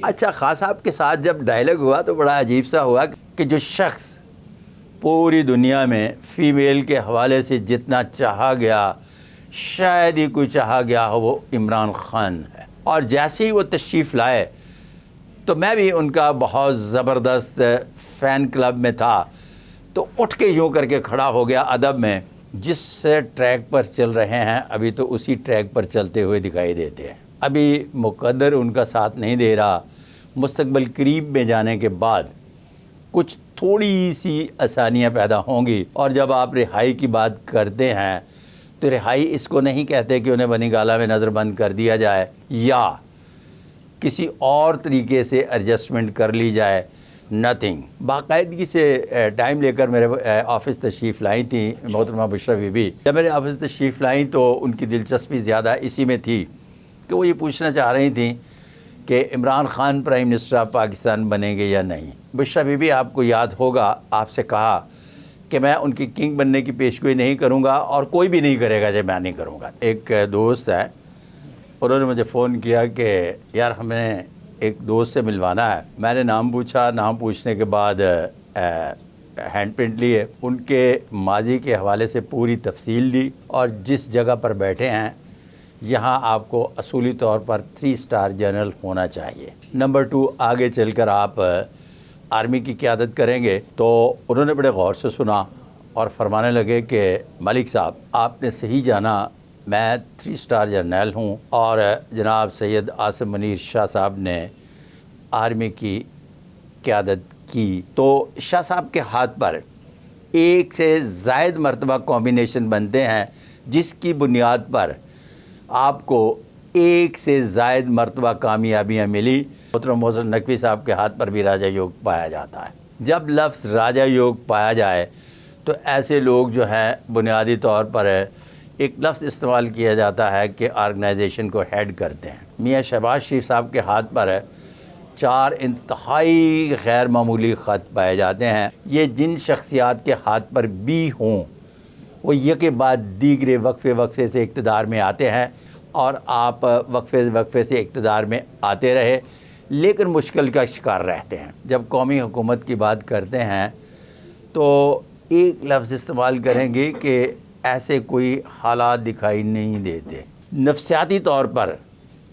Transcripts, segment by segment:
اچھا، خان صاحب کے ساتھ جب ڈائلاگ ہوا تو بڑا عجیب سا ہوا کہ جو شخص پوری دنیا میں فیمیل کے حوالے سے جتنا چاہا گیا شاید ہی کوئی چاہا گیا ہو وہ عمران خان ہے، اور جیسے ہی وہ تشریف لائے تو میں بھی ان کا بہت زبردست فین کلب میں تھا، تو اٹھ کے یوں کر کے کھڑا ہو گیا ادب میں، جس ٹریک پر چل رہے ہیں ابھی تو اسی ٹریک پر چلتے ہوئے دکھائی دیتے ہیں۔ ابھی مقدر ان کا ساتھ نہیں دے رہا، مستقبل قریب میں جانے کے بعد کچھ تھوڑی سی آسانیاں پیدا ہوں گی، اور جب آپ رہائی کی بات کرتے ہیں تو رہائی اس کو نہیں کہتے کہ انہیں بنی گالہ میں نظر بند کر دیا جائے یا کسی اور طریقے سے ایڈجسٹمنٹ کر لی جائے، نتھنگ۔ باقاعدگی سے ٹائم لے کر میرے آفس تشریف لائی تھیں محترمہ بشریٰ بی بی۔ جب میرے آفس تشریف لائیں تو ان کی دلچسپی زیادہ اسی میں تھی کہ وہ یہ پوچھنا چاہ رہی تھیں کہ Imran Khan prime minister of Pakistan بنیں گے یا نہیں۔ بشریٰ بی بی، آپ کو یاد ہوگا آپ سے کہا کہ میں ان کی کنگ بننے کی پیشگوئی نہیں کروں گا، اور کوئی بھی نہیں کرے گا جب میں نہیں کروں گا۔ ایک دوست ہے، انہوں نے مجھے فون کیا کہ یار ہمیں ایک دوست سے ملوانا ہے۔ میں نے نام پوچھا، نام پوچھنے کے بعد ہینڈ پرنٹ لیے، ان کے ماضی کے حوالے سے پوری تفصیل دی، اور جس جگہ پر بیٹھے ہیں یہاں آپ کو اصولی طور پر 3 اسٹار جنرل ہونا چاہیے۔ نمبر 2، آگے چل کر آپ آرمی کی قیادت کریں گے۔ تو انہوں نے بڑے غور سے سنا اور فرمانے لگے کہ ملک صاحب آپ نے صحیح جانا، میں 3 اسٹار جرنیل ہوں، اور جناب سید عاصم منیر شاہ صاحب نے آرمی کی قیادت کی۔ تو شاہ صاحب کے ہاتھ پر 1 سے زائد مرتبہ کمبینیشن بنتے ہیں، جس کی بنیاد پر آپ کو 1 سے زائد مرتبہ کامیابیاں ملی۔ محترم محسن نقوی صاحب کے ہاتھ پر بھی راجہ یوگ پایا جاتا ہے۔ جب لفظ راجہ یوگ پایا جائے تو ایسے لوگ جو ہیں بنیادی طور پر ایک لفظ استعمال کیا جاتا ہے کہ آرگنائزیشن کو ہیڈ کرتے ہیں۔ میاں شہباز شریف صاحب کے ہاتھ پر 4 انتہائی غیر معمولی خط پائے جاتے ہیں۔ یہ جن شخصیات کے ہاتھ پر بھی ہوں وہ یکے بعد دیگرے وقفے سے اقتدار میں آتے ہیں، اور آپ وقفے سے اقتدار میں آتے رہے لیکن مشکل کا شکار رہتے ہیں۔ جب قومی حکومت کی بات کرتے ہیں تو ایک لفظ استعمال کریں گے کہ ایسے کوئی حالات دکھائی نہیں دیتے۔ نفسیاتی طور پر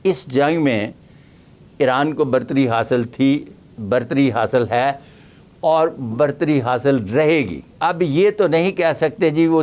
اس جنگ میں ایران کو برتری حاصل تھی، برتری حاصل ہے، اور برتری حاصل رہے گی۔ اب یہ تو نہیں کہہ سکتے جی وہ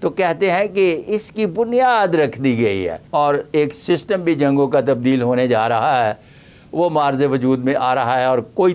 تو کہتے ہیں کہ اس کی بنیاد رکھ دی گئی ہے، اور ایک سسٹم بھی جنگوں کا تبدیل ہونے جا رہا ہے، وہ معرض وجود میں آ رہا ہے، اور کوئی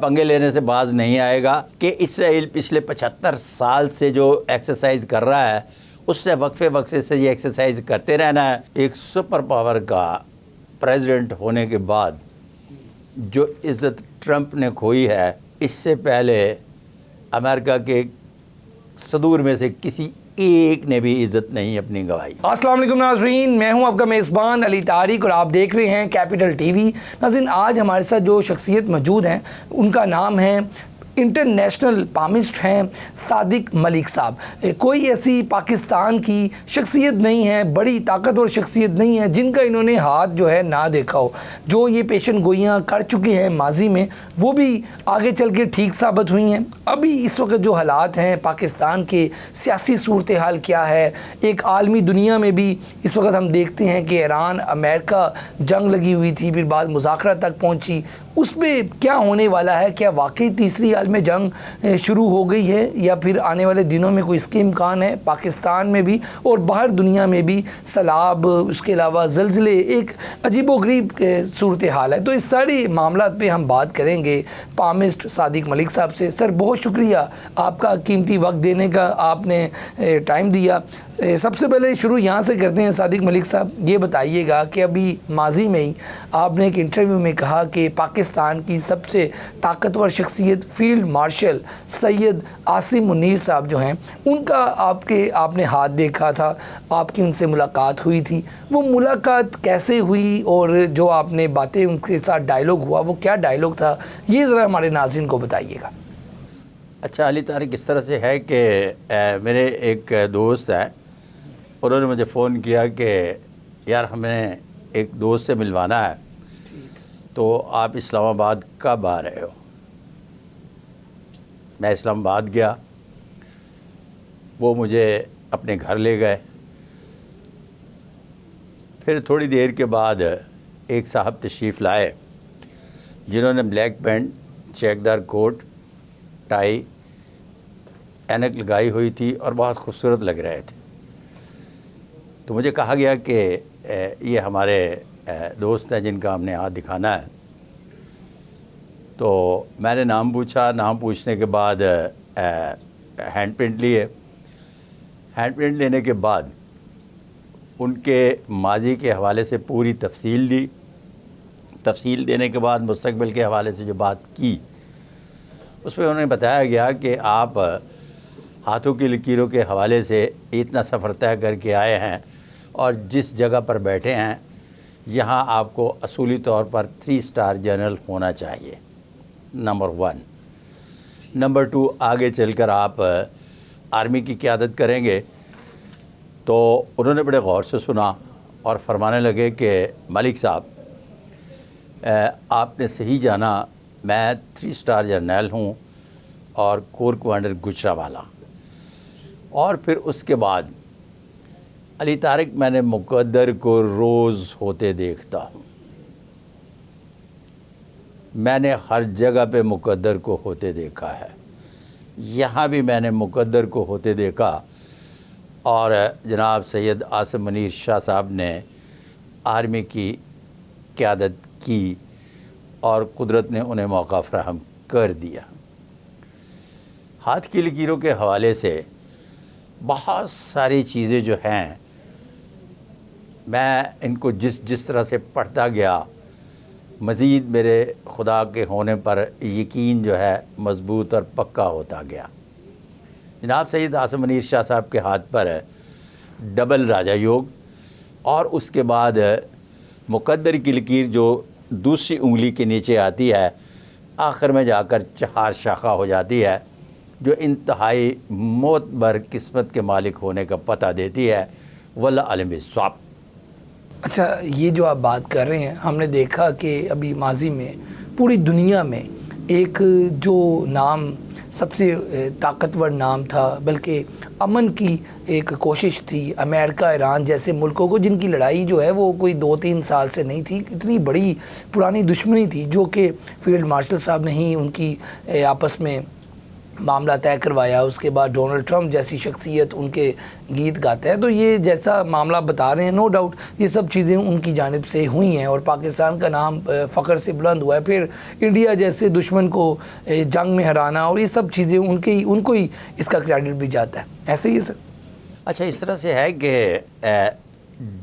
پنگے لینے سے باز نہیں آئے گا کہ اسرائیل پچھلے 75 سال سے جو ایکسرسائز کر رہا ہے اس نے وقفے سے یہ ایکسرسائز کرتے رہنا ہے۔ ایک سپر پاور کا پریزیڈنٹ ہونے کے بعد جو عزت ٹرمپ نے کھوئی ہے، اس سے پہلے امریکہ کے صدور میں سے کسی ایک نے بھی عزت نہیں اپنی گوائی۔ السلام علیکم ناظرین، میں ہوں آپ کا میزبان علی طارق، اور آپ دیکھ رہے ہیں کیپٹل ٹی وی۔ ناظرین، آج ہمارے ساتھ جو شخصیت موجود ہیں ان کا نام ہے، انٹرنیشنل پامسٹ ہیں صادق ملک صاحب۔ کوئی ایسی پاکستان کی شخصیت نہیں ہے، بڑی طاقتور شخصیت نہیں ہے جن کا انہوں نے ہاتھ جو ہے نہ دیکھا ہو۔ جو یہ پیشن گوئیاں کر چکے ہیں ماضی میں، وہ بھی آگے چل کے ٹھیک ثابت ہوئی ہیں۔ ابھی اس وقت جو حالات ہیں پاکستان کے سیاسی صورتحال کیا ہے، ایک عالمی دنیا میں بھی اس وقت ہم دیکھتے ہیں کہ ایران امریکہ جنگ لگی ہوئی تھی، پھر بعد مذاکرات تک پہنچی، اس میں کیا ہونے والا ہے؟ کیا واقعی 3ری عالمی جنگ شروع ہو گئی ہے، یا پھر آنے والے دنوں میں کوئی اس کے امکان ہے؟ پاکستان میں بھی اور باہر دنیا میں بھی سیلاب، اس کے علاوہ زلزلے، ایک عجیب و غریب صورتحال ہے۔ تو اس سارے معاملات پہ ہم بات کریں گے پامسٹ صادق ملک صاحب سے۔ سر، بہت شکریہ آپ کا قیمتی وقت دینے کا، آپ نے ٹائم دیا۔ سب سے پہلے شروع یہاں سے کرتے ہیں صادق ملک صاحب، یہ بتائیے گا کہ ابھی ماضی میں ہی آپ نے ایک انٹرویو میں کہا کہ پاکستان کی سب سے طاقتور شخصیت فیلڈ مارشل سید عاصم منیر صاحب جو ہیں، ان کا آپ نے ہاتھ دیکھا تھا، آپ کی ان سے ملاقات ہوئی تھی۔ وہ ملاقات کیسے ہوئی، اور جو آپ نے باتیں ان کے ساتھ ڈائلاگ ہوا وہ کیا ڈائلاگ تھا، یہ ذرا ہمارے ناظرین کو بتائیے گا۔ اچھا علی طارق، اس طرح سے ہے کہ میرے ایک دوست ہے، انہوں نے مجھے فون کیا کہ یار ہمیں ایک دوست سے ملوانا ہے، تو آپ اسلام آباد کب آ رہے ہو؟ میں اسلام آباد گیا، وہ مجھے اپنے گھر لے گئے. پھر تھوڑی دیر کے بعد ایک صاحب تشریف لائے جنہوں نے بلیک پینٹ، چیک دار کوٹ، ٹائی، اینک لگائی ہوئی تھی اور بہت خوبصورت لگ رہے تھے. تو مجھے کہا گیا کہ یہ ہمارے دوست ہیں جن کا ہم نے ہاتھ دکھانا ہے. تو میں نے نام پوچھا. نام پوچھنے کے بعد ہینڈ پرنٹ لیے. ہینڈ پرنٹ لینے کے بعد ان کے ماضی کے حوالے سے پوری تفصیل دی. تفصیل دینے کے بعد مستقبل کے حوالے سے جو بات کی اس میں انہوں نے بتایا گیا کہ آپ ہاتھوں کی لکیروں کے حوالے سے اتنا سفر طے کر کے آئے ہیں اور جس جگہ پر بیٹھے ہیں یہاں آپ کو اصولی طور پر 3 اسٹار جنرل ہونا چاہیے، نمبر 1. نمبر 2، آگے چل کر آپ آرمی کی قیادت کریں گے. تو انہوں نے بڑے غور سے سنا اور فرمانے لگے کہ ملک صاحب آپ نے صحیح جانا، میں 3 اسٹار جرنیل ہوں اور کور کمانڈر گجرانوالہ. اور پھر اس کے بعد علی طارق میں نے مقدر کو روز ہوتے دیکھتا ہوں. میں نے ہر جگہ پہ مقدر کو ہوتے دیکھا ہے، یہاں بھی میں نے مقدر کو ہوتے دیکھا. اور جناب سید عاصم منیر شاہ صاحب نے آرمی کی قیادت کی اور قدرت نے انہیں موقع فراہم کر دیا. ہاتھ کی لکیروں کے حوالے سے بہت ساری چیزیں جو ہیں میں ان کو جس طرح سے پڑھتا گیا مزید میرے خدا کے ہونے پر یقین جو ہے مضبوط اور پکا ہوتا گیا. جناب سید عاصم منیر شاہ صاحب کے ہاتھ پر ڈبل راجہ یوگ اور اس کے بعد مقدر کی لکیر جو دوسری انگلی کے نیچے آتی ہے آخر میں جا کر 4 شاخہ ہو جاتی ہے، جو انتہائی معتبر قسمت کے مالک ہونے کا پتہ دیتی ہے. واللہ عالم بالصواب. اچھا، یہ جو آپ بات کر رہے ہیں، ہم نے دیکھا کہ ابھی ماضی میں پوری دنیا میں ایک جو نام سب سے طاقتور نام تھا، بلکہ امن کی ایک کوشش تھی، امریکہ، ایران جیسے ملکوں کو جن کی لڑائی جو ہے وہ کوئی 2-3 سال سے نہیں تھی، اتنی بڑی پرانی دشمنی تھی جو کہ فیلڈ مارشل صاحب نے ہی ان کی آپس میں معاملہ طے کروایا. اس کے بعد ڈونلڈ ٹرمپ جیسی شخصیت ان کے گیت گاتا ہے. تو یہ جیسا معاملہ بتا رہے ہیں، نو ڈاؤٹ یہ سب چیزیں ان کی جانب سے ہوئی ہیں اور پاکستان کا نام فخر سے بلند ہوا ہے. پھر انڈیا جیسے دشمن کو جنگ میں ہرانا اور یہ سب چیزیں ان کو ہی اس کا کریڈٹ بھی جاتا ہے. ایسے ہی ہے سر؟ اچھا، اس طرح سے ہے کہ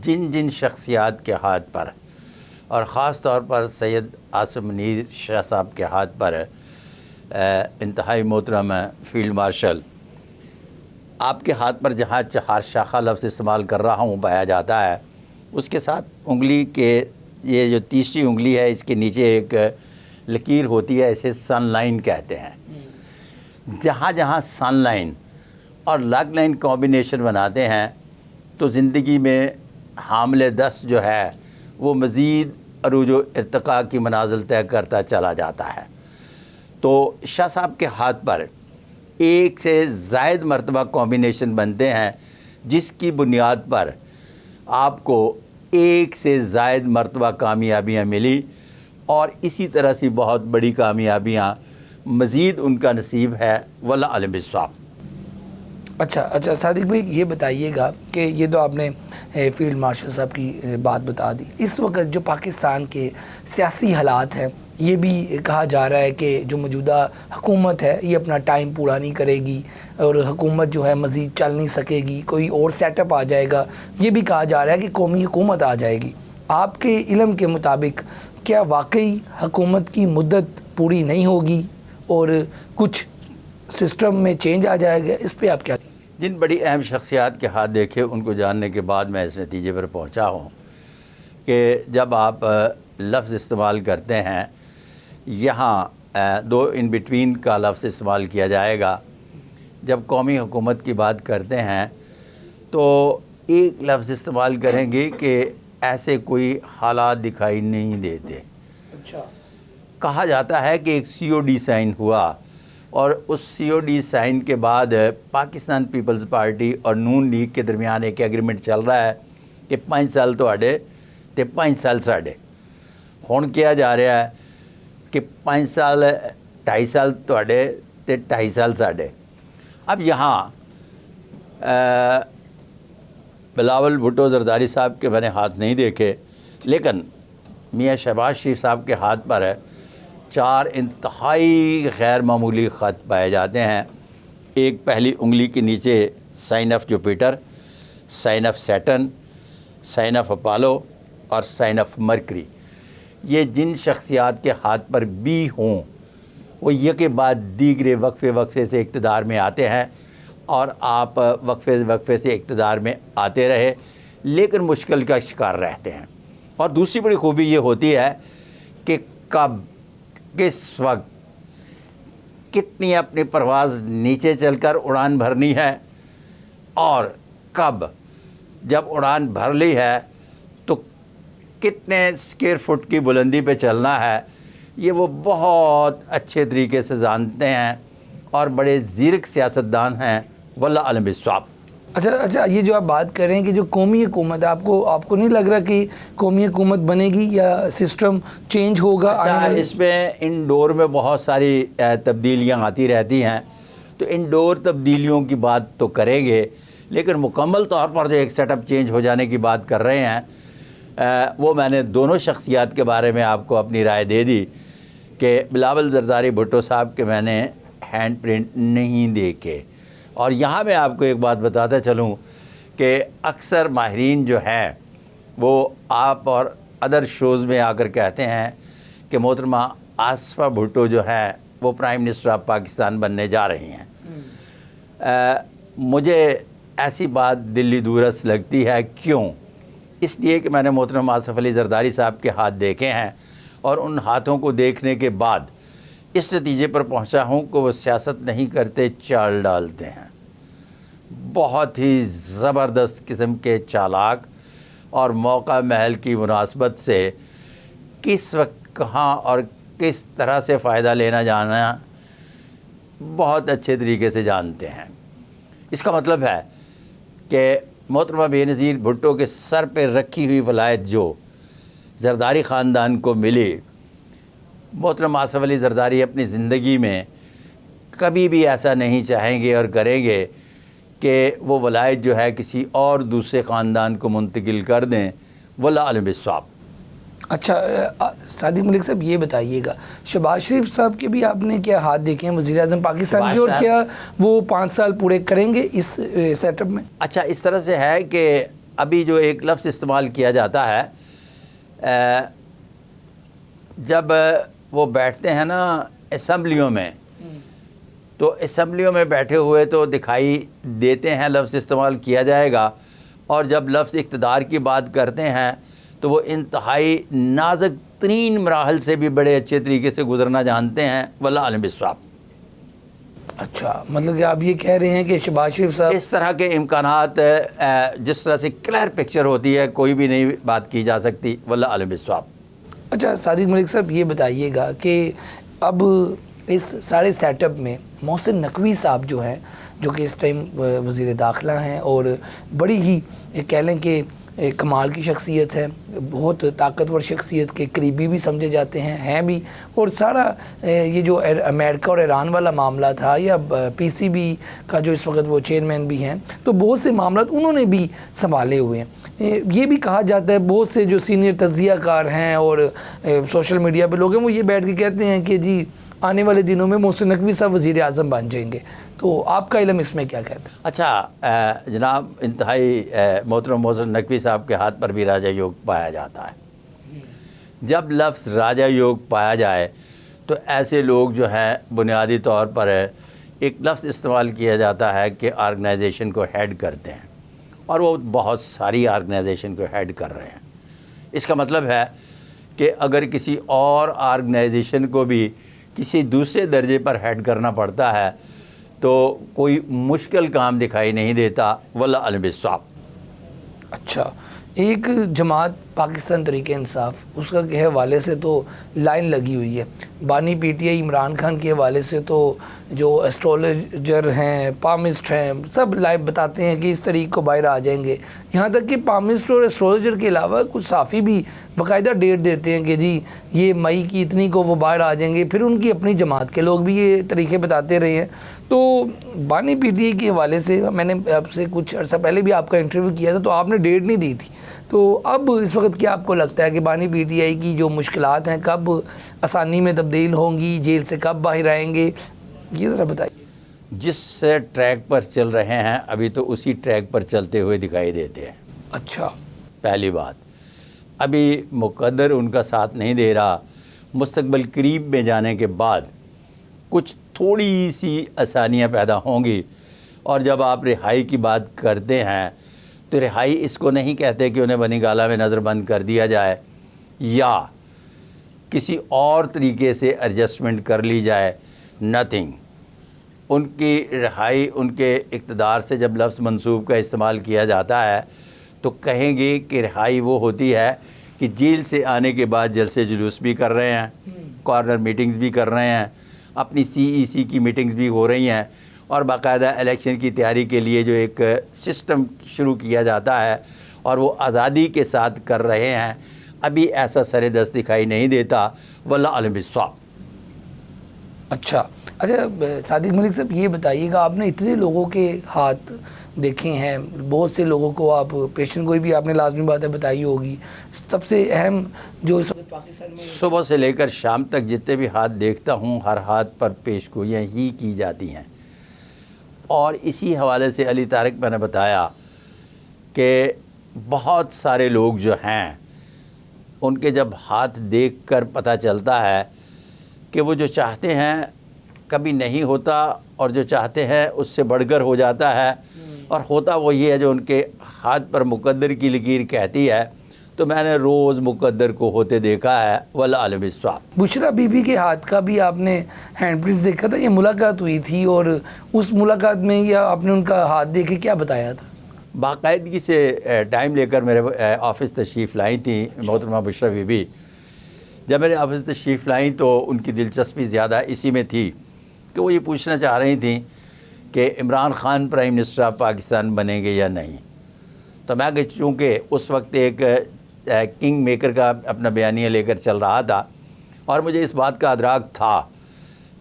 جن شخصیات کے ہاتھ پر اور خاص طور پر سید عاصم منیر شاہ صاحب کے ہاتھ پر انتہائی محترم فیلڈ مارشل، آپ کے ہاتھ پر جہاں 4 شاخہ لفظ استعمال کر رہا ہوں پایا جاتا ہے، اس کے ساتھ انگلی کے یہ جو تیسری انگلی ہے اس کے نیچے ایک لکیر ہوتی ہے، اسے سن لائن کہتے ہیں. جہاں جہاں سن لائن اور لاگ لائن کمبینیشن بناتے ہیں تو زندگی میں حامل دست جو ہے وہ مزید عروج و ارتقاء کی منازل طے کرتا چلا جاتا ہے. تو شاہ صاحب کے ہاتھ پر 1 سے زائد مرتبہ کمبینیشن بنتے ہیں جس کی بنیاد پر آپ کو 1 سے زائد مرتبہ کامیابیاں ملی اور اسی طرح سے بہت بڑی کامیابیاں مزید ان کا نصیب ہے. واللہ عالم بالصواب. اچھا صادق بھائی، یہ بتائیے گا کہ یہ تو آپ نے فیلڈ مارشل صاحب کی بات بتا دی. اس وقت جو پاکستان کے سیاسی حالات ہیں، یہ بھی کہا جا رہا ہے کہ جو موجودہ حکومت ہے یہ اپنا ٹائم پورا نہیں کرے گی اور حکومت جو ہے مزید چل نہیں سکے گی، کوئی اور سیٹ اپ آ جائے گا. یہ بھی کہا جا رہا ہے کہ قومی حکومت آ جائے گی. آپ کے علم کے مطابق کیا واقعی حکومت کی مدت پوری نہیں ہوگی اور کچھ سسٹم میں چینج آ جائے گا؟ اس پہ آپ کیا؟ جن بڑی اہم شخصیات کے ہاتھ دیکھے ان کو جاننے کے بعد میں اس نتیجے پر پہنچا ہوں کہ جب آپ لفظ استعمال کرتے ہیں یہاں 2 ان بٹوین کا لفظ استعمال کیا جائے گا. جب قومی حکومت کی بات کرتے ہیں تو ایک لفظ استعمال کریں گے کہ ایسے کوئی حالات دکھائی نہیں دیتے. اچھا. کہا جاتا ہے کہ ایک COD سائن ہوا اور اس COD سائن کے بعد پاکستان پیپلز پارٹی اور نون لیگ کے درمیان ایک ایگریمنٹ چل رہا ہے کہ 5 سال تواڈے تے 5 سال ساڈے. ہن کیا جا رہا ہے کہ 5 سال 2.5 سال تواڈے تے 2.5 سال ساڈے. اب یہاں بلاول بھٹو زرداری صاحب کے میں نے ہاتھ نہیں دیکھے، لیکن میاں شہباز شریف صاحب کے ہاتھ پر 4 انتہائی غیر معمولی خط پائے جاتے ہیں. ایک پہلی انگلی کے نیچے sign of Jupiter, sign of Saturn, sign of Apollo اور سائن آف مرکری. یہ جن شخصیات کے ہاتھ پر بھی ہوں وہ یکے بعد دیگرے وقفے سے اقتدار میں آتے ہیں اور آپ وقفے سے اقتدار میں آتے رہے لیکن مشکل کا شکار رہتے ہیں. اور دوسری بڑی خوبی یہ ہوتی ہے کہ کب، کس وقت، کتنی اپنی پرواز نیچے چل کر اڑان بھرنی ہے اور کب جب اڑان بھر لی ہے تو کتنے اسکوائر فٹ کی بلندی پہ چلنا ہے، یہ وہ بہت اچھے طریقے سے جانتے ہیں اور بڑے زیرک سیاستدان ہیں. واللہ علم بالصواب. اچھا، یہ جو آپ بات کر رہے ہیں کہ جو قومی حکومت ہے، آپ کو نہیں لگ رہا کہ قومی حکومت بنے گی یا سسٹم چینج ہوگا؟ اس میں انڈور میں بہت ساری تبدیلیاں آتی رہتی ہیں، تو انڈور تبدیلیوں کی بات تو کریں گے لیکن مکمل طور پر جو ایک سیٹ اپ چینج ہو جانے کی بات کر رہے ہیں وہ میں نے دونوں شخصیات کے بارے میں آپ کو اپنی رائے دے دی کہ بلاول زرداری بھٹو صاحب کے میں نے ہینڈ پرنٹ نہیں دیکھے. اور یہاں میں آپ کو ایک بات بتاتا چلوں کہ اکثر ماہرین جو ہیں وہ آپ اور ادر شوز میں آ کر کہتے ہیں کہ محترمہ آصفہ بھٹو جو ہیں وہ پرائم منسٹر آف پاکستان بننے جا رہی ہیں. مجھے ایسی بات دلی دورس لگتی ہے. کیوں؟ اس لیے کہ میں نے محترم آصف علی زرداری صاحب کے ہاتھ دیکھے ہیں اور ان ہاتھوں کو دیکھنے کے بعد اس نتیجے پر پہنچا ہوں کہ وہ سیاست نہیں کرتے، چال ڈالتے ہیں. بہت ہی زبردست قسم کے چالاک اور موقع محل کی مناسبت سے کس وقت کہاں اور کس طرح سے فائدہ لینا جانا بہت اچھے طریقے سے جانتے ہیں. اس کا مطلب ہے کہ محترمہ بے نظیر بھٹو کے سر پہ رکھی ہوئی ولایت جو زرداری خاندان کو ملی، محترم آصف علی زرداری اپنی زندگی میں کبھی بھی ایسا نہیں چاہیں گے اور کریں گے کہ وہ ولایت جو ہے کسی اور دوسرے خاندان کو منتقل کر دیں. واللہ علم بالصواب. اچھا صادق ملک صاحب، یہ بتائیے گا شہباز شریف صاحب کے بھی آپ نے کیا ہاتھ دیکھے ہیں وزیر اعظم پاکستان کے، اور کیا وہ 5 سال پورے کریں گے اس سیٹ اپ میں؟ اچھا، اس طرح سے ہے کہ ابھی جو ایک لفظ استعمال کیا جاتا ہے جب وہ بیٹھتے ہیں نا اسمبلیوں میں، تو اسمبلیوں میں بیٹھے ہوئے تو دکھائی دیتے ہیں، لفظ استعمال کیا جائے گا، اور جب لفظ اقتدار کی بات کرتے ہیں تو وہ انتہائی نازک ترین مراحل سے بھی بڑے اچھے طریقے سے گزرنا جانتے ہیں. واللہ عالم بالصواب. اچھا، مطلب کہ آپ یہ کہہ رہے ہیں کہ شہباز شریف صاحب اس طرح کے امکانات جس طرح سے کلیئر پکچر ہوتی ہے کوئی بھی نہیں بات کی جا سکتی. واللہ عالم بالصواب. اچھا صادق ملک صاحب، یہ بتائیے گا کہ اب اس سارے سیٹ اپ میں محسن نقوی صاحب جو ہیں، جو کہ اس ٹائم وزیر داخلہ ہیں اور بڑی ہی کہہ لیں کہ کمال کی شخصیت ہے، بہت طاقتور شخصیت کے قریبی بھی سمجھے جاتے ہیں بھی، اور سارا یہ جو امریکہ اور ایران والا معاملہ تھا یا PCB کا جو اس وقت وہ چیئرمین بھی ہیں، تو بہت سے معاملات انہوں نے بھی سنبھالے ہوئے ہیں. یہ بھی کہا جاتا ہے بہت سے جو سینئر تجزیہ کار ہیں اور سوشل میڈیا پہ لوگ ہیں وہ یہ بیٹھ کے کہتے ہیں کہ جی آنے والے دنوں میں محسن نقوی صاحب وزیر اعظم بن جائیں گے. تو آپ کا علم اس میں کیا کہتا ہے؟ اچھا جناب، انتہائی محترم محسن نقوی صاحب کے ہاتھ پر بھی راجہ یوگ پایا جاتا ہے. جب لفظ راجہ یوگ پایا جائے تو ایسے لوگ جو ہیں بنیادی طور پر ایک لفظ استعمال کیا جاتا ہے کہ آرگنائزیشن کو ہیڈ کرتے ہیں، اور وہ بہت ساری آرگنائزیشن کو ہیڈ کر رہے ہیں. اس کا مطلب ہے کہ اگر کسی اور آرگنائزیشن کو بھی کسی دوسرے درجے پر ہیڈ کرنا پڑتا ہے تو کوئی مشکل کام دکھائی نہیں دیتا. واللہ علم بالصواب. اچھا، ایک جماعت پاکستان تحریک انصاف، اس کا کے حوالے سے تو لائن لگی ہوئی ہے، بانی P T I Imran Khan کے حوالے سے تو جو ایسٹرولوجر ہیں، پامسٹ ہیں، سب لائیو بتاتے ہیں کہ اس طریق کو باہر آ جائیں گے، یہاں تک کہ پامسٹ اور ایسٹرولوجر کے علاوہ کچھ صحافی بھی باقاعدہ ڈیٹ دیتے ہیں کہ جی یہ مئی کی اتنی کو وہ باہر آ جائیں گے، پھر ان کی اپنی جماعت کے لوگ بھی یہ طریقے بتاتے رہے ہیں۔ تو بانی پی ٹی آئی کے حوالے سے میں نے آپ سے کچھ عرصہ پہلے بھی آپ کا انٹرویو کیا تھا، تو آپ نے ڈیٹ نہیں دی تھی، تو اب اس وقت کیا آپ کو لگتا ہے کہ بانی پی ٹی آئی کی جو مشکلات ہیں کب آسانی میں تبدیل ہوں گی، جیل سے کب باہر آئیں گے، یہ ذرا بتائیے۔ جس ٹریک پر چل رہے ہیں ابھی تو اسی ٹریک پر چلتے ہوئے دکھائی دیتے ہیں۔ اچھا، پہلی بات، ابھی مقدر ان کا ساتھ نہیں دے رہا، مستقبل قریب میں جانے کے بعد کچھ تھوڑی سی آسانیاں پیدا ہوں گی، اور جب آپ رہائی کی بات کرتے ہیں تو رہائی اس کو نہیں کہتے کہ انہیں بنی گالہ میں نظر بند کر دیا جائے یا کسی اور طریقے سے ایڈجسٹمنٹ کر لی جائے، نتھنگ۔ ان کی رہائی، ان کے اقتدار سے جب لفظ منسوب کا استعمال کیا جاتا ہے تو کہیں گے کہ رہائی وہ ہوتی ہے کہ جیل سے آنے کے بعد جلسے جلوس بھی کر رہے ہیں، کارنر میٹنگز بھی کر رہے ہیں، اپنی سی ای سی کی میٹنگز بھی ہو رہی ہیں، اور باقاعدہ الیکشن کی تیاری کے لیے جو ایک سسٹم شروع کیا جاتا ہے اور وہ آزادی کے ساتھ کر رہے ہیں، ابھی ایسا سر دست دکھائی نہیں دیتا، واللہ عالم بالصواب۔ اچھا صادق ملک صاحب، یہ بتائیے گا، آپ نے اتنے لوگوں کے ہاتھ دیکھے ہیں، بہت سے لوگوں کو آپ پیشن گوئی بھی آپ نے لازمی باتیں بتائی ہوگی، سب سے اہم جو اس وقت پاکستان میں صبح سے لے کر شام تک جتنے بھی ہاتھ دیکھتا ہوں، ہر ہاتھ پر پیش گوئیاں ہی کی جاتی ہیں، اور اسی حوالے سے علی طارق میں نے بتایا کہ بہت سارے لوگ جو ہیں ان کے جب ہاتھ دیکھ کر پتہ چلتا ہے کہ وہ جو چاہتے ہیں کبھی نہیں ہوتا، اور جو چاہتے ہیں اس سے بڑھ کر ہو جاتا ہے، اور ہوتا وہی ہے جو ان کے ہاتھ پر مقدر کی لکیر کہتی ہے۔ تو میں نے روز مقدر کو ہوتے دیکھا ہے، واللہ عالم بالصواب۔ بشرا بی بی کے ہاتھ کا بھی آپ نے ہینڈ پرنٹس دیکھا تھا، یہ ملاقات ہوئی تھی، اور اس ملاقات میں یا آپ نے ان کا ہاتھ دیکھ کے کیا بتایا تھا؟ باقاعدگی سے ٹائم لے کر میرے آفس تشریف لائی تھیں محترمہ بشرا بی بی۔ جب میرے آفس تشریف لائیں تو ان کی دلچسپی زیادہ اسی میں تھی کہ وہ یہ پوچھنا چاہ رہی تھیں کہ Imran Khan prime minister of Pakistan بنیں گے یا نہیں۔ تو میں کہ چونکہ اس وقت ایک کنگ میکر کا اپنا بیانیہ لے کر چل رہا تھا، اور مجھے اس بات کا ادراک تھا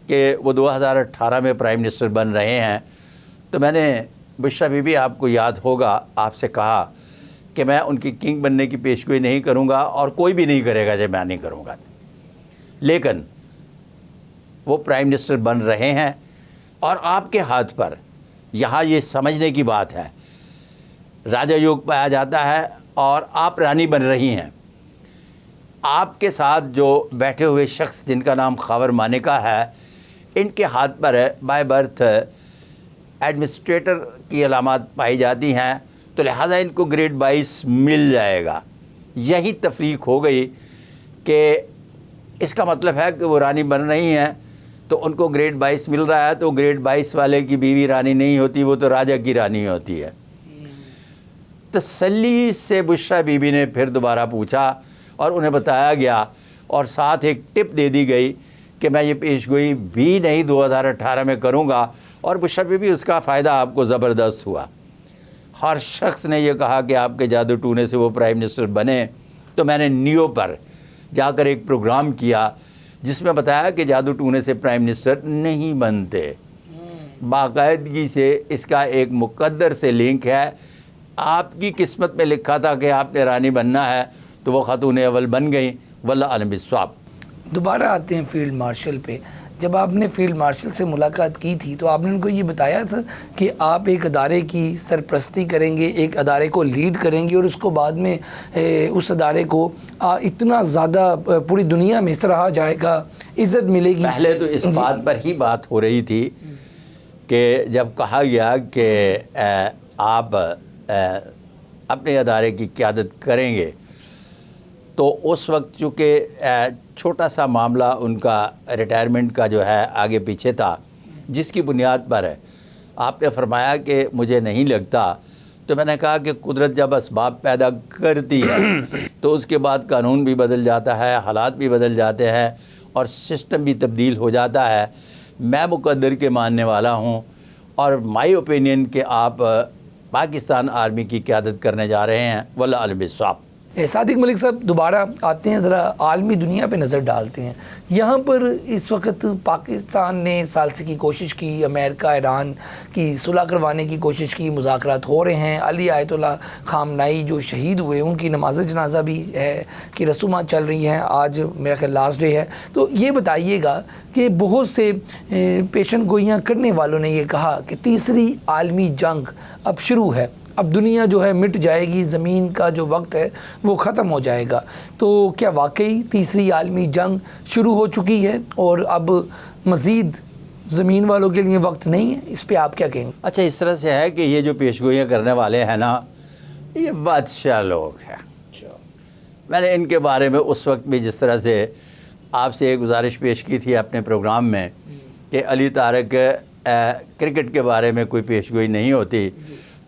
کہ وہ 2018 میں پرائم منسٹر بن رہے ہیں، تو میں نے بشرا بی بی، آپ کو یاد ہوگا، آپ سے کہا کہ میں ان کی کنگ بننے کی پیشگوئی نہیں کروں گا، اور کوئی بھی نہیں کرے گا جب میں نہیں کروں گا، لیکن وہ پرائم منسٹر بن رہے ہیں، اور آپ کے ہاتھ پر یہاں یہ سمجھنے کی بات ہے، راجہ یوگ پایا جاتا ہے اور آپ رانی بن رہی ہیں۔ آپ کے ساتھ جو بیٹھے ہوئے شخص جن کا نام خاور مانیکا ہے، ان کے ہاتھ پر بائی برتھ ایڈمنسٹریٹر کی علامات پائی جاتی ہیں، تو لہٰذا ان کو گریڈ 22 مل جائے گا۔ یہی تفریق ہو گئی کہ اس کا مطلب ہے کہ وہ رانی بن رہی ہیں تو ان کو گریڈ 22 مل رہا ہے، تو گریڈ 22 والے کی بیوی رانی نہیں ہوتی، وہ تو راجہ کی رانی ہوتی ہے۔ تسلی سے بشرا بی بی نے پھر دوبارہ پوچھا اور انہیں بتایا گیا، اور ساتھ ایک ٹپ دے دی گئی کہ میں یہ پیشگوئی بھی نہیں 2018 میں کروں گا، اور بشرا بی بی اس کا فائدہ آپ کو زبردست ہوا۔ ہر شخص نے یہ کہا کہ آپ کے جادو ٹونے سے وہ پرائم منسٹر بنے، تو میں نے نیو پر جا کر ایک پروگرام کیا جس میں بتایا کہ جادو ٹونے سے پرائم منسٹر نہیں بنتے، باقاعدگی سے اس کا ایک مقدر سے لنک ہے۔ آپ کی قسمت میں لکھا تھا کہ آپ نے رانی بننا ہے، تو وہ خاتون اول بن گئیں، واللہ عالم بالصواب۔ دوبارہ آتے ہیں فیلڈ مارشل پہ، جب آپ نے فیلڈ مارشل سے ملاقات کی تھی تو آپ نے ان کو یہ بتایا تھا کہ آپ ایک ادارے کی سرپرستی کریں گے، ایک ادارے کو لیڈ کریں گے، اور اس کو بعد میں اس ادارے کو اتنا زیادہ پوری دنیا میں سراہا جائے گا، عزت ملے گی۔ پہلے تو اس بات پر ہی بات ہو رہی تھی کہ جب کہا گیا کہ آپ اپنے ادارے کی قیادت کریں گے، تو اس وقت چونکہ چھوٹا سا معاملہ ان کا ریٹائرمنٹ کا جو ہے آگے پیچھے تھا، جس کی بنیاد پر آپ نے فرمایا کہ مجھے نہیں لگتا تو میں نے کہا کہ قدرت جب اسباب پیدا کرتی ہے تو اس کے بعد قانون بھی بدل جاتا ہے، حالات بھی بدل جاتے ہیں اور سسٹم بھی تبدیل ہو جاتا ہے۔ میں مقدر کے ماننے والا ہوں اور مائی اوپینین کہ آپ پاکستان آرمی کی قیادت کرنے جا رہے ہیں، واللہ عالم بالصواب۔ صادق ملک صاحب دوبارہ آتے ہیں، ذرا عالمی دنیا پہ نظر ڈالتے ہیں۔ یہاں پر اس وقت پاکستان نے ثالثی کی کوشش کی، امریکہ ایران کی صلح کروانے کی کوشش کی، مذاکرات ہو رہے ہیں۔ علی آیت اللہ خامنائی جو شہید ہوئے ان کی نماز جنازہ بھی ہے کہ رسومات چل رہی ہیں، آج میرا خیال لاسٹ ڈے ہے۔ تو یہ بتائیے گا کہ بہت سے پیشن گوئیاں کرنے والوں نے یہ کہا کہ تیسری عالمی جنگ اب شروع ہے، اب دنیا جو ہے مٹ جائے گی، زمین کا جو وقت ہے وہ ختم ہو جائے گا۔ تو کیا واقعی تیسری عالمی جنگ شروع ہو چکی ہے اور اب مزید زمین والوں کے لیے وقت نہیں ہے؟ اس پہ آپ کیا کہیں گے؟ اچھا، اس طرح سے ہے کہ یہ جو پیشگوئیاں کرنے والے ہیں نا، یہ بادشاہ لوگ ہیں۔ میں نے ان کے بارے میں اس وقت بھی جس طرح سے آپ سے ایک گزارش پیش کی تھی اپنے پروگرام میں کہ علی طارق کرکٹ کے بارے میں کوئی پیشگوئی نہیں ہوتی،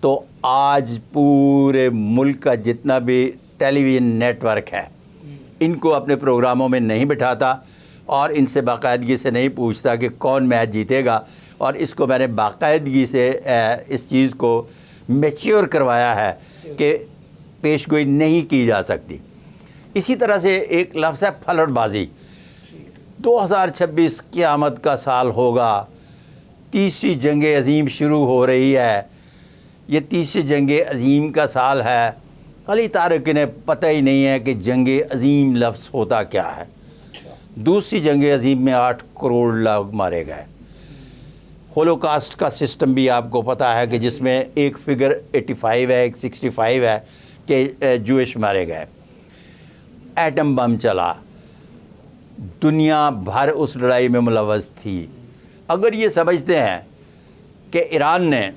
تو آج پورے ملک کا جتنا بھی ٹیلی ویژن نیٹ ورک ہے ان کو اپنے پروگراموں میں نہیں بٹھاتا اور ان سے باقاعدگی سے نہیں پوچھتا کہ کون میچ جیتے گا، اور اس کو میں نے باقاعدگی سے اس چیز کو میچیور کروایا ہے کہ پیشگوئی نہیں کی جا سکتی۔ اسی طرح سے ایک لفظ ہے پھلٹ بازی۔ 2026 قیامت کا سال ہوگا، تیسری جنگ عظیم شروع ہو رہی ہے، یہ تیسری جنگ عظیم کا سال ہے۔ علی طارق نے پتہ ہی نہیں ہے کہ جنگ عظیم لفظ ہوتا کیا ہے۔ دوسری جنگ عظیم میں 8 کروڑ لوگ مارے گئے۔ ہولوکاسٹ کا سسٹم بھی آپ کو پتہ ہے کہ جس میں ایک فگر 85 ہے، ایک 65 ہے کہ جوئش مارے گئے۔ ایٹم بم چلا، دنیا بھر اس لڑائی میں ملوث تھی۔ اگر یہ سمجھتے ہیں کہ ایران نے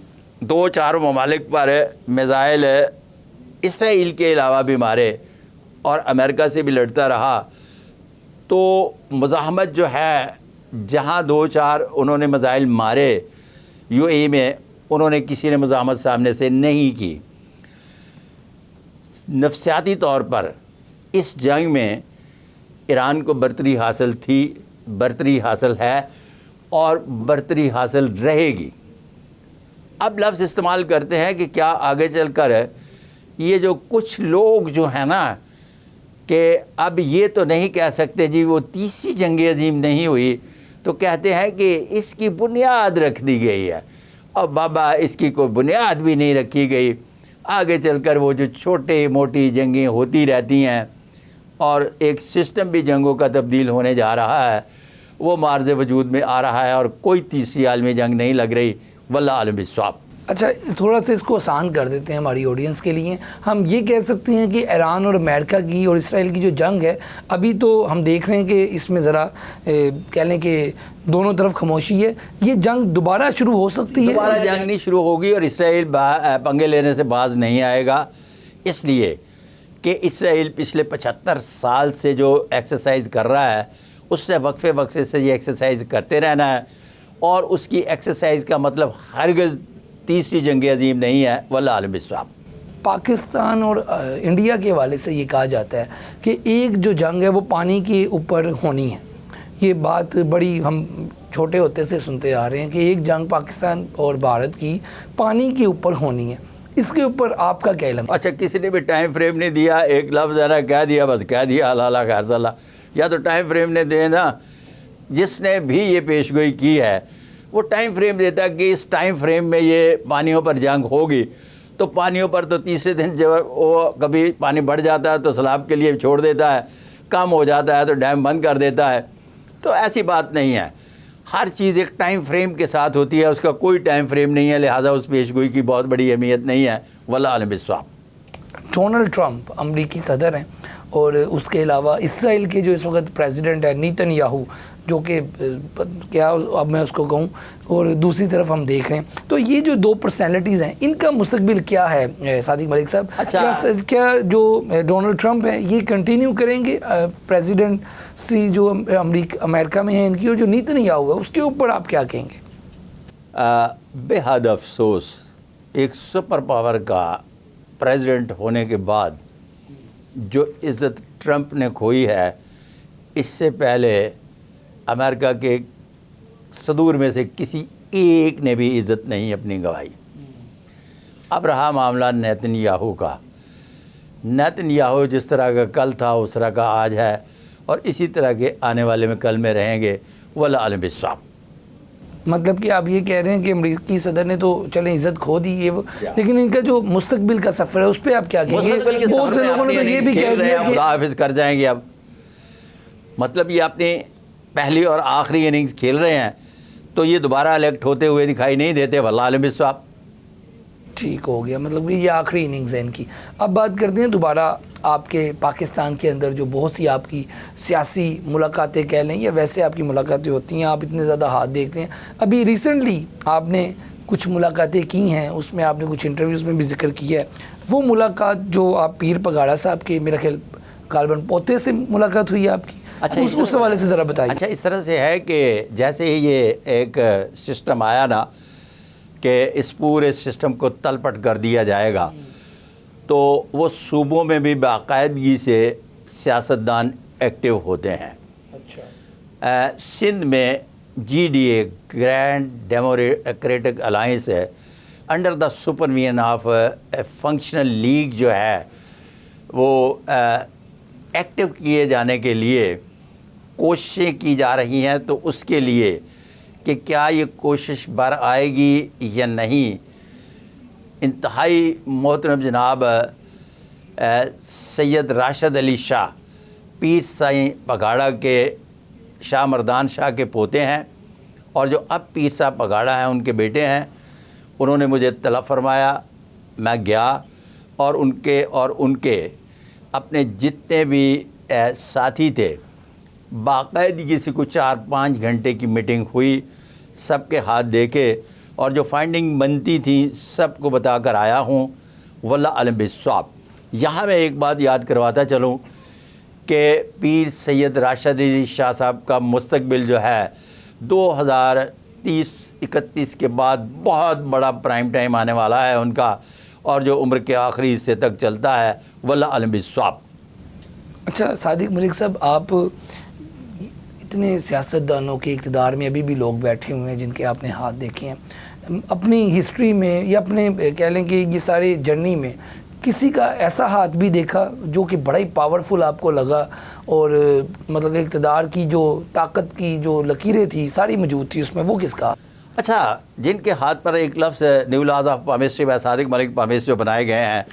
2-4 ممالک پر میزائل اسرائیل کے علاوہ بھی مارے اور امریکہ سے بھی لڑتا رہا، تو مزاحمت جو ہے جہاں 2-4 انہوں نے میزائل مارے یو اے ای میں، انہوں نے کسی نے مزاحمت سامنے سے نہیں کی۔ نفسیاتی طور پر اس جنگ میں ایران کو برتری حاصل تھی، برتری حاصل ہے اور برتری حاصل رہے گی۔ اب لفظ استعمال کرتے ہیں کہ کیا آگے چل کر یہ جو کچھ لوگ جو ہیں نا کہ اب یہ تو نہیں کہہ سکتے جی وہ تیسری جنگ عظیم نہیں ہوئی، تو کہتے ہیں کہ اس کی بنیاد رکھ دی گئی ہے۔ اور بابا اس کی کوئی بنیاد بھی نہیں رکھی گئی، آگے چل کر وہ جو چھوٹے موٹی جنگیں ہوتی رہتی ہیں اور ایک سسٹم بھی جنگوں کا تبدیل ہونے جا رہا ہے، وہ معرض وجود میں آ رہا ہے اور کوئی تیسری عالمی جنگ نہیں لگ رہی، واللہ عالم بالصواب۔ اچھا، تھوڑا سا اس کو آسان کر دیتے ہیں ہماری آڈینس کے لیے۔ ہم یہ کہہ سکتے ہیں کہ ایران اور امریکہ کی اور اسرائیل کی جو جنگ ہے، ابھی تو ہم دیکھ رہے ہیں کہ اس میں ذرا کہہ لیں کہ دونوں طرف خاموشی ہے، یہ جنگ دوبارہ شروع ہو سکتی ہے؟ دوبارہ جنگ نہیں شروع ہوگی اور اسرائیل پنگے لینے سے باز نہیں آئے گا، اس لیے کہ اسرائیل پچھلے 75 سال سے جو ایکسرسائز کر رہا ہے اس نے وقفے وقفے سے یہ ایکسرسائز کرتے رہنا ہے، اور اس کی ایکسرسائز کا مطلب ہرگز تیسری جنگ عظیم نہیں ہے، واللہ عالم بالصواب۔ پاکستان اور انڈیا کے حوالے سے یہ کہا جاتا ہے کہ ایک جو جنگ ہے وہ پانی کے اوپر ہونی ہے۔ یہ بات بڑی ہم چھوٹے ہوتے سے سنتے آ رہے ہیں کہ ایک جنگ پاکستان اور بھارت کی پانی کے اوپر ہونی ہے، اس کے اوپر آپ کا کیا علم؟ اچھا، کسی نے بھی ٹائم فریم نہیں دیا، ایک لفظ ہے نا کہہ دیا، بس کہہ دیا اللہ خیر صلاح، یا تو ٹائم فریم نے دے نا، جس نے بھی یہ پیشگوئی کی ہے وہ ٹائم فریم دیتا ہے کہ اس ٹائم فریم میں یہ پانیوں پر جنگ ہوگی، تو پانیوں پر تو تیسرے دن جب وہ کبھی پانی بڑھ جاتا ہے تو سیلاب کے لیے چھوڑ دیتا ہے، کم ہو جاتا ہے تو ڈیم بند کر دیتا ہے، تو ایسی بات نہیں ہے۔ ہر چیز ایک ٹائم فریم کے ساتھ ہوتی ہے، اس کا کوئی ٹائم فریم نہیں ہے، لہٰذا اس پیشگوئی کی بہت بڑی اہمیت نہیں ہے، واللہ عالم بالصواب۔ ڈونلڈ ٹرمپ امریکی صدر ہیں اور اس کے علاوہ اسرائیل کے جو اس وقت پریزیڈنٹ ہے نیتن یاہو، جو کہ کیا اب میں اس کو کہوں، اور دوسری طرف ہم دیکھ رہے ہیں، تو یہ جو دو پرسنالٹیز ہیں ان کا مستقبل کیا ہے صادق ملک صاحب؟ اچھا، کیا جو ڈونلڈ ٹرمپ ہے یہ کنٹینیو کریں گے پریزیڈنٹ سی جو امریکہ میں ہیں ان کی، اور جو نیتن یاہو ہے اس کے اوپر آپ کیا کہیں گے؟ بے حد افسوس ایک سپر پاور کا پریزیڈنٹ ہونے کے بعد جو عزت ٹرمپ نے کھوئی ہے، اس سے پہلے امریکہ کے صدور میں سے کسی ایک نے بھی عزت نہیں اپنی گنوائی۔ اب رہا معاملہ نیتن یاہو کا۔ نیتن یاہو جس طرح کا کل تھا اس طرح کا آج ہے، اور اسی طرح کے آنے والے میں کل میں رہیں گے، واللہ عالم بالصواب۔ مطلب کہ آپ یہ کہہ رہے ہیں کہ امریکی صدر نے تو چلیں عزت کھو دی یہ وہ، لیکن ان کا جو مستقبل کا سفر ہے اس پہ آپ کیا کہیں گے؟ مستقبل کے بہت سے سفر میں لوگوں نے تو یہ بھی کہہ دیا کہ خدا حافظ کر جائیں گے۔ اب مطلب یہ اپنی پہلی اور آخری اننگز کھیل رہے ہیں، تو یہ دوبارہ الیکٹ ہوتے ہوئے دکھائی نہیں دیتے، واللہ عالم بالصواب۔ ٹھیک ہو گیا، مطلب کہ یہ آخری اننگز ہے ان کی۔ اب بات کرتے ہیں دوبارہ آپ کے پاکستان کے اندر جو بہت سی آپ کی سیاسی ملاقاتیں کہہ لیں یا ویسے آپ کی ملاقاتیں ہوتی ہیں، آپ اتنے زیادہ ہاتھ دیکھتے ہیں۔ ابھی ریسنٹلی آپ نے کچھ ملاقاتیں کی ہیں، اس میں آپ نے کچھ انٹرویوز میں بھی ذکر کیا ہے۔ وہ ملاقات جو آپ پیر پگاڑا صاحب کے میرا خیال غالباً پوتے سے ملاقات ہوئی ہے آپ کی، اچھا اس حوالے سے ذرا بتائیے۔ اچھا، اس طرح سے ہے کہ جیسے ہی یہ ایک سسٹم آیا نا کہ اس پورے سسٹم کو تل پٹ کر دیا جائے گا، تو وہ صوبوں میں بھی باقاعدگی سے سیاستدان ایکٹیو ہوتے ہیں۔ اچھا، سندھ میں جی ڈی اے گرینڈ ڈیموکریٹک الائنس ہے، under the supervision of Functional League جو ہے وہ ایکٹیو کیے جانے کے لیے کوششیں کی جا رہی ہیں۔ تو اس کے لیے کہ کیا یہ کوشش بر آئے گی یا نہیں، انتہائی محترم جناب سید راشد علی شاہ پیر سائیں پگاڑا کے شاہ مردان شاہ کے پوتے ہیں، اور جو اب پیر صاحب پگاڑا ہیں ان کے بیٹے ہیں، انہوں نے مجھے طلب فرمایا، میں گیا، اور ان کے اپنے جتنے بھی ساتھی تھے باقاعدگی سے کچھ 4-5 گھنٹے کی میٹنگ ہوئی، سب کے ہاتھ دیکھے، اور جو فائنڈنگ بنتی تھی سب کو بتا کر آیا ہوں، واللہ عالم بالصواب۔ یہاں میں ایک بات یاد کرواتا چلوں کہ پیر سید راشد علی شاہ صاحب کا مستقبل جو ہے 2030-31 کے بعد بہت بڑا پرائم ٹائم آنے والا ہے ان کا، اور جو عمر کے آخری حصے تک چلتا ہے، واللہ عالم بالصواب۔ اچھا صادق ملک صاحب، آپ اتنے سیاستدانوں کے اقتدار میں ابھی بھی لوگ بیٹھے ہوئے ہیں جن کے آپ نے ہاتھ دیکھے ہیں، اپنی ہسٹری میں یا اپنے کہہ لیں کہ یہ سارے جرنی میں کسی کا ایسا ہاتھ بھی دیکھا جو کہ بڑا ہی پاورفل آپ کو لگا، اور مطلب کہ اقتدار کی جو طاقت کی جو لکیریں تھی ساری موجود تھی اس میں، وہ کس کا؟ اچھا، جن کے ہاتھ پر ایک لفظ new laws of palmistry by Sadiq Malik پامیس جو بنائے گئے ہیں،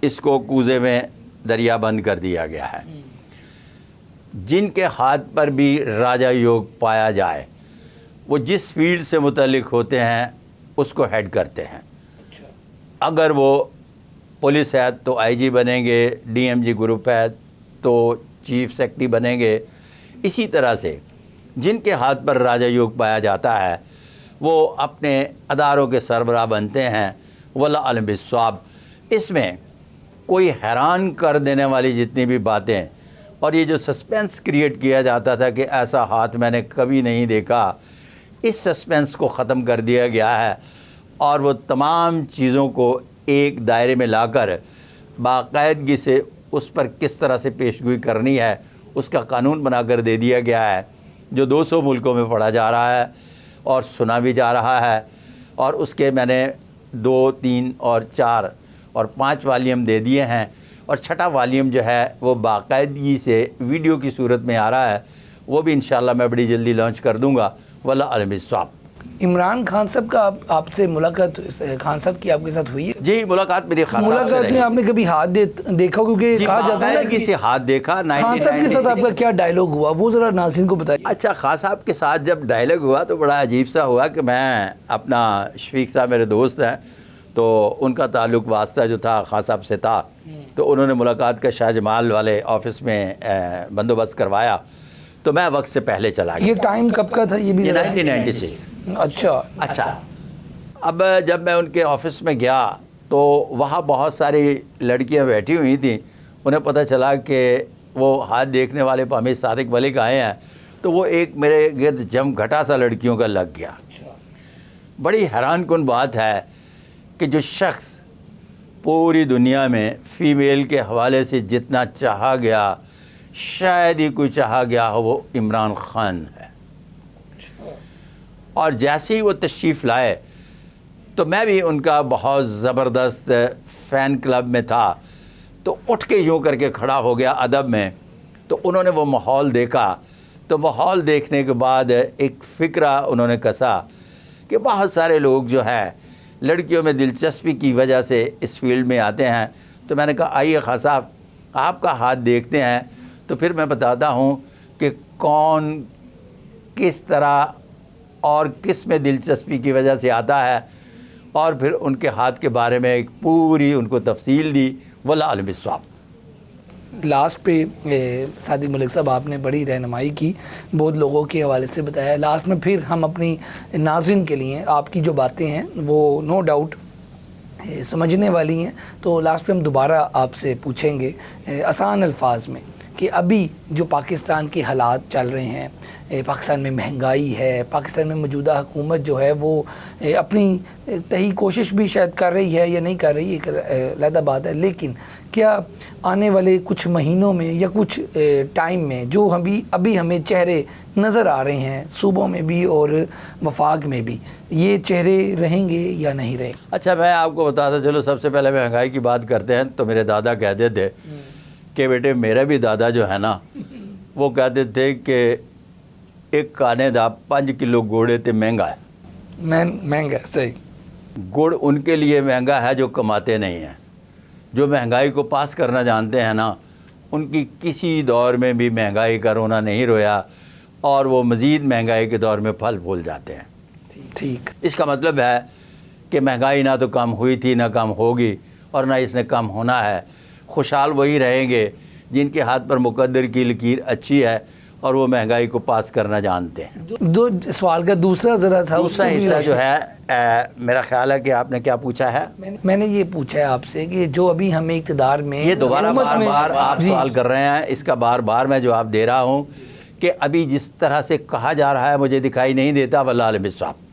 اس کو کوزے میں دریا بند کر دیا گیا ہے۔ جن کے ہاتھ پر بھی راجہ یوگ پایا جائے، وہ جس فیلڈ سے متعلق ہوتے ہیں اس کو ہیڈ کرتے ہیں۔ اگر وہ پولیس ہے تو آئی جی بنیں گے، ڈی ایم جی گروپ ہے تو چیف سیکرٹری بنیں گے۔ اسی طرح سے جن کے ہاتھ پر راجہ یوگ پایا جاتا ہے وہ اپنے اداروں کے سربراہ بنتے ہیں، واللہ عالم بالصواب۔ اس میں کوئی حیران کر دینے والی جتنی بھی باتیں، اور یہ جو سسپینس کریٹ کیا جاتا تھا کہ ایسا ہاتھ میں نے کبھی نہیں دیکھا، اس سسپینس کو ختم کر دیا گیا ہے، اور وہ تمام چیزوں کو ایک دائرے میں لا کر باقاعدگی سے اس پر کس طرح سے پیشگوئی کرنی ہے اس کا قانون بنا کر دے دیا گیا ہے، جو 200 ملکوں میں پڑھا جا رہا ہے اور سنا بھی جا رہا ہے۔ اور اس کے میں نے 2, 3 اور 4 اور 5 والیوم دے دیے ہیں، اور 6واں والیوم جو ہے وہ باقاعدگی سے ویڈیو کی صورت میں آ رہا ہے، وہ بھی انشاءاللہ میں بڑی جلدی لانچ کر دوں گا، واللہ عالم بالصواب۔ عمران خان صاحب کا آپ سے ملاقات خان صاحب کی آپ کے ساتھ ہوئی ہے؟ جی، ملاقات میری خاص ملاقات میں آپ نے کبھی ہاتھ دیکھا؟ کیونکہ کہا جاتا ہے باقاعدگی سے ہاتھ دیکھا۔ خان صاحب کے ساتھ آپ کا کیا ڈائلاگ ہوا وہ ذرا ناظرین کو بتائیے۔ اچھا، خان صاحب کے ساتھ جب ڈائلاگ ہوا تو بڑا عجیب سا ہوا کہ میں اپنا شفیق صاحب میرے دوست ہیں، تو ان کا تعلق واسطہ جو تھا خان صاحب سے تھا، تو انہوں نے ملاقات کا شاہ جمال والے آفس میں بندوبست کروایا، تو میں وقت سے پہلے چلا گیا۔ یہ ٹائم کب کا تھا؟ یہ بھی 1996۔ اچھا، اب جب میں ان کے آفس میں گیا تو وہاں بہت ساری لڑکیاں بیٹھی ہوئی تھیں، انہیں پتہ چلا کہ وہ ہاتھ دیکھنے والے پامیس صادق ملک آئے ہیں، تو وہ ایک میرے گرد جم گھٹا سا لڑکیوں کا لگ گیا۔ بڑی حیران کن بات ہے کہ جو شخص پوری دنیا میں فیمیل کے حوالے سے جتنا چاہا گیا شاید ہی کوئی چاہا گیا ہو وہ عمران خان ہے. اور جیسے ہی وہ تشریف لائے تو میں بھی ان کا بہت زبردست فین کلب میں تھا، تو اٹھ کے یوں کر کے کھڑا ہو گیا ادب میں. تو انہوں نے وہ ماحول دیکھا، تو ماحول دیکھنے کے بعد ایک فکرہ انہوں نے کسا کہ بہت سارے لوگ جو ہے لڑکیوں میں دلچسپی کی وجہ سے اس فیلڈ میں آتے ہیں. تو میں نے کہا آئیے خان صاحب آپ کا ہاتھ دیکھتے ہیں، تو پھر میں بتاتا ہوں کہ کون کس طرح اور کس میں دلچسپی کی وجہ سے آتا ہے، اور پھر ان کے ہاتھ کے بارے میں ایک پوری ان کو تفصیل دی. واللہ عالم بالصواب. لاسٹ پہ صادق ملک صاحب آپ نے بڑی رہنمائی کی، بہت لوگوں کے حوالے سے بتایا. لاسٹ میں پھر ہم اپنی ناظرین کے لیے آپ کی جو باتیں ہیں وہ نو ڈاؤٹ سمجھنے والی ہیں، تو لاسٹ پہ ہم دوبارہ آپ سے پوچھیں گے آسان الفاظ میں کہ ابھی جو پاکستان کے حالات چل رہے ہیں، پاکستان میں مہنگائی ہے، پاکستان میں موجودہ حکومت جو ہے وہ اپنی تہی کوشش بھی شاید کر رہی ہے یا نہیں کر رہی، ایک علیحدہ بات ہے، لیکن کیا آنے والے کچھ مہینوں میں یا کچھ ٹائم میں جو ابھی ہمیں چہرے نظر آ رہے ہیں صوبوں میں بھی اور وفاق میں بھی، یہ چہرے رہیں گے یا نہیں رہیں گے؟ اچھا میں آپ کو بتاتا چلو، سب سے پہلے مہنگائی کی بات کرتے ہیں تو میرے دادا کہتے تھے کہ بیٹے، میرے بھی دادا جو ہے نا وہ کہتے تھے کہ ایک کانے دا 5 کلو گوڑے تے مہنگا ہے. مہنگا ہے، صحیح. گڑ ان کے لیے مہنگا ہے جو کماتے نہیں ہیں. جو مہنگائی کو پاس کرنا جانتے ہیں نا، ان کی کسی دور میں بھی مہنگائی کا رونا نہیں رویا، اور وہ مزید مہنگائی کے دور میں پھل پھول جاتے ہیں. ٹھیک. اس کا مطلب ہے کہ مہنگائی نہ تو کم ہوئی تھی نہ کم ہوگی، اور نہ اس نے کم ہونا ہے. خوشحال وہی رہیں گے جن کے ہاتھ پر مقدر کی لکیر اچھی ہے اور وہ مہنگائی کو پاس کرنا جانتے ہیں. دو سوال کا دوسرا ذرا تھا، دوسرا حصہ جو ہے میرا خیال ہے کہ آپ نے کیا پوچھا ہے؟ میں نے یہ پوچھا ہے آپ سے کہ جو ابھی ہمیں اقتدار میں یہ دوبارہ بار آپ جی سوال کر رہے ہیں، اس کا بار بار میں جواب دے رہا ہوں کہ ابھی جس طرح سے کہا جا رہا ہے مجھے دکھائی نہیں دیتا. واللہ عالم بالصواب.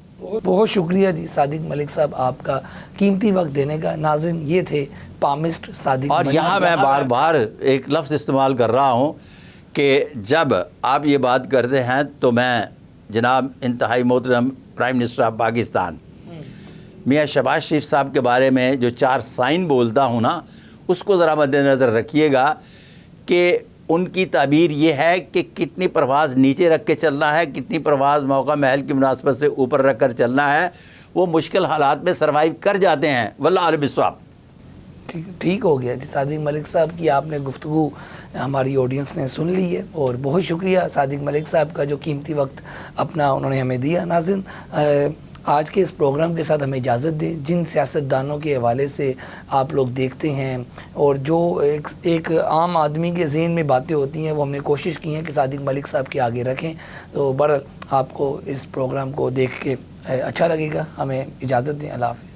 بہت شکریہ جی صادق ملک صاحب آپ کا قیمتی وقت دینے کا. ناظرین، یہ تھے پامسٹ صادق اور ملک. یہاں میں بار بار ایک لفظ استعمال کر رہا ہوں کہ جب آپ یہ بات کرتے ہیں تو میں جناب انتہائی محترم پرائم منسٹر آف پاکستان میاں شہباز شریف صاحب کے بارے میں جو 4 سائن بولتا ہوں نا، اس کو ذرا مد نظر رکھیے گا کہ ان کی تعبیر یہ ہے کہ کتنی پرواز نیچے رکھ کے چلنا ہے، کتنی پرواز موقع محل کی مناسبت سے اوپر رکھ کر چلنا ہے. وہ مشکل حالات میں سروائیو کر جاتے ہیں. واللہ عالم بالصواب. ٹھیک ہو گیا جی صادق ملک صاحب کی آپ نے گفتگو ہماری آڈینس نے سن لی ہے، اور بہت شکریہ صادق ملک صاحب کا جو قیمتی وقت اپنا انہوں نے ہمیں دیا. ناظرین، آج کے اس پروگرام کے ساتھ ہمیں اجازت دیں. جن سیاستدانوں کے حوالے سے آپ لوگ دیکھتے ہیں اور جو ایک عام آدمی کے ذہن میں باتیں ہوتی ہیں، وہ ہم نے کوشش کی ہیں کہ صادق ملک صاحب کے آگے رکھیں. تو بہرحال آپ کو اس پروگرام کو دیکھ کے اچھا لگے گا. ہمیں اجازت دیں. اللہ حافظ.